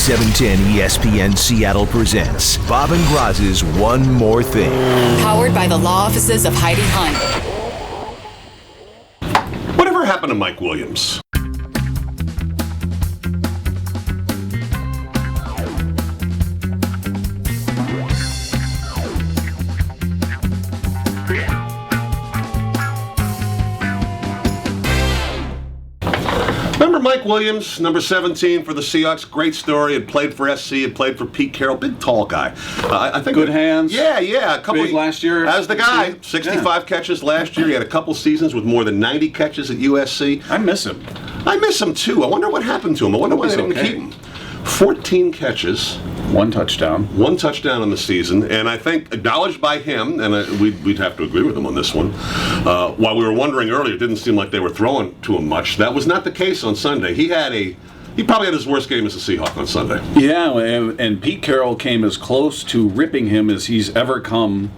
710 ESPN Seattle presents Bob and Groz's One More Thing. Powered by the law offices of Heidi Hunt. Whatever happened to Mike Williams? Remember Mike Williams, number 17 for the Seahawks? Great story. Had played for SC, had played for Pete Carroll. Big, tall guy. I think good hands. Yeah. A couple big last year. As the guy, 65 catches last year. He had a couple seasons with more than 90 catches at USC. I miss him. I miss him too. I wonder what happened to him. I wonder why they didn't keep him. 14 catches. One touchdown. One touchdown in the season, and I think acknowledged by him, and we'd have to agree with him on this one. While we were wondering earlier, it didn't seem like they were throwing to him much. That was not the case on Sunday. He probably had his worst game as a Seahawk on Sunday. Yeah, and Pete Carroll came as close to ripping him as he's ever come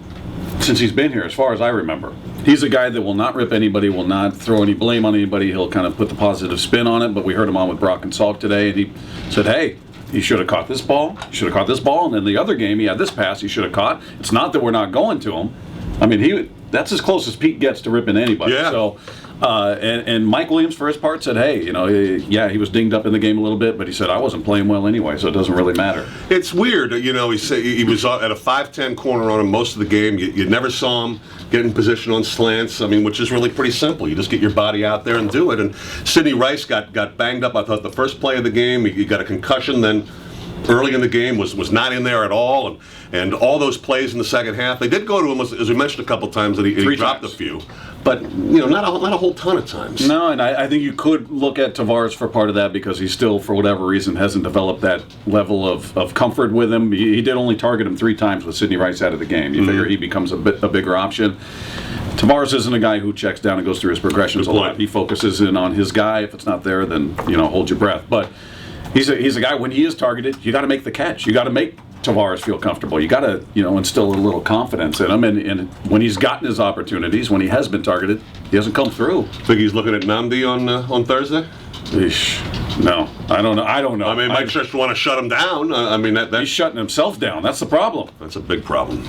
since he's been here, as far as I remember. He's a guy that will not rip anybody, will not throw any blame on anybody. He'll kind of put the positive spin on it, but we heard him on with Brock and Salk today, and he said, hey, he should have caught this ball. He should have caught this ball. And then the other game, he had this pass he should have caught. It's not that we're not going to him. I mean, that's as close as Pete gets to ripping anybody. Yeah. So, and Mike Williams, for his part, said, hey, he was dinged up in the game a little bit, but he said, I wasn't playing well anyway, so it doesn't really matter. It's weird. He said he was at a 5'10" corner on him most of the game. You never saw him get in position on slants, which is really pretty simple. You just get your body out there and do it. And Sidney Rice got banged up, I thought, the first play of the game. He got a concussion, then early in the game was not in there at all, and all those plays in the second half, they did go to him, as we mentioned a couple times, that he dropped a few, but not a whole ton of times. No, and I think you could look at Tavares for part of that because he still, for whatever reason, hasn't developed that level of comfort with him. He did only target him 3 times with Sidney Rice out of the game. You figure he becomes a bigger option. Tavares isn't a guy who checks down and goes through his progressions a lot. He focuses in on his guy. If it's not there, then hold your breath. But he's a guy, when he is targeted, you got to make the catch. You got to make Tavares feel comfortable. You got to, instill a little confidence in him. And when he's gotten his opportunities, when he has been targeted, he hasn't come through. Think he's looking at Nnamdi on Thursday? No, I don't know. Mike just want to shut him down. He's shutting himself down. That's the problem. That's a big problem.